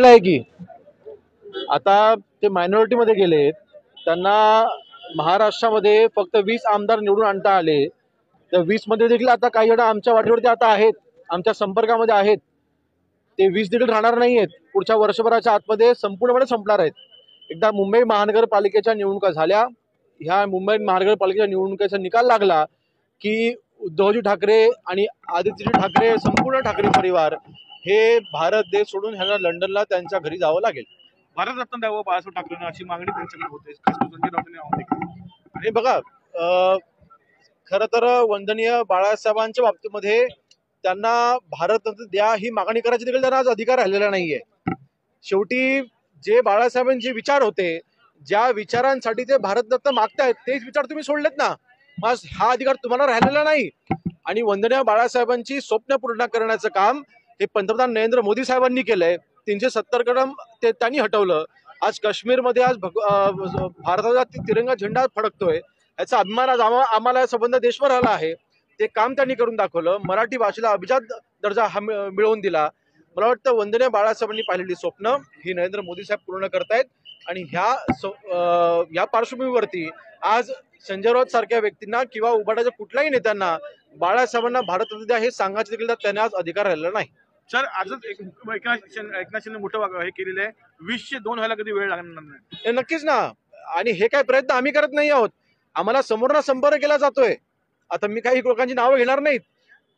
झालेलं आहे की आता ते मायनॉरिटी मध्ये गेलेत, त्यांना महाराष्ट्रामध्ये फक्त 20 आमदार निवडून आणता आले. त्या 20 मध्ये देखील आता काही जण आमच्या वाटेवरती आता आहेत, आमच्या संपर्कामध्ये आहेत. ते 20 देखील राहणार नाहीयेत. पुढच्या वर्षभराच्या आतमध्ये संपूर्णपणे संपणार आहेत. एकदा मुंबई महानगरपालिकेच्या निवडणुका झाल्या, ह्या मुंबई महानगरपालिकेच्या निवडणुकीचा निकाल लागला की उद्धवजी ठाकरे आणि आदित्यजी ठाकरे, संपूर्ण ठाकरे परिवार हे भारत देश सोडून ह्यांना लंडनला त्यांच्या घरी जावं लागेल. भारतरत्न द्यावं बाळासाहेब ठाकरेंना अशी मागणी त्यांच्याकडे होते. संजय राऊतांनी आवाहन केलं. आणि बघा, खरं तर वंदनीय बाळासाहेबांच्या बाबतीमध्ये त्यांना भारतरत्न द्या ही मागणी करायची देखील त्यांना आज अधिकार राहिलेला नाहीये. शेवटी जे बाळासाहेबांचे विचार होते, ज्या विचारांसाठी ते भारतरत्न मागतायत तेच विचार तुम्ही सोडलेत ना, मग हा अधिकार तुम्हाला राहिलेला नाही. आणि वंदनीय बाळासाहेबांची स्वप्न पूर्ण करण्याचं काम हे पंतप्रधान नरेंद्र मोदी साहेबांनी केलंय. 370 कलम ते त्यांनी हटवलं. आज काश्मीरमध्ये आज भारताचा तिरंगा झेंडा फडकतोय, याचा अभिमान आज आम्हाला संबंध देशभर आला आहे. ते काम त्यांनी करून दाखवलं. मराठी भाषेला अभिजात दर्जा मिळवून दिला. मला वाटतं वंदनीय बाळासाहेबांनी पाहिलेली स्वप्न ही नरेंद्र मोदी साहेब पूर्ण करतायत. आणि ह्या पार्श्वभूमीवरती आज संजय राऊत सारख्या व्यक्तींना किंवा उभाटाच्या कुठल्याही नेत्यांना बाळासाहेबांना भारतरत्न द्या हे सांगायचे देखील त्यांना आज अधिकार राहिलेला नाही. सर, आजच एकनाथ शिंदे मोठं हे केलेलं आहे. 20 चे 2 व्हायला कधी वेळ लागणार नाही. नक्कीच ना. आणि हे काय प्रयत्न आम्ही करत नाही आहोत. आम्हाला समोरना संपर्क केला जातोय. आता मी काही लोकांची नावं घेणार नाहीत,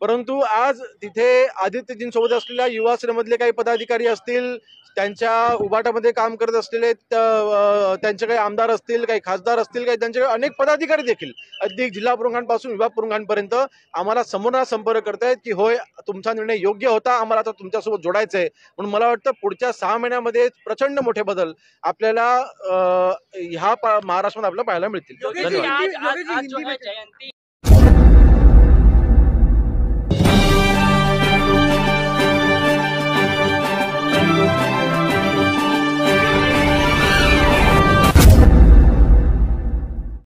परंतु आज तिथे आदित्यजींसोबत असलेल्या युवा सेनेमधले काही पदाधिकारी असतील, त्यांच्या उभाटामध्ये काम करत असलेले त्यांचे काही आमदार असतील, काही खासदार असतील, काही त्यांचे अनेक पदाधिकारी देखील अगदी जिल्हा प्रमुखांपासून विभाग प्रमुखांपर्यंत आम्हाला समोर संपर्क करतायत की होय, तुमचा निर्णय योग्य होता, आम्हाला आता तुमच्यासोबत जोडायचंय. म्हणून मला वाटतं पुढच्या 6 महिन्यामध्ये प्रचंड मोठे बदल आपल्याला ह्या महाराष्ट्रामध्ये आपल्याला पाहायला मिळतील. धन्यवाद.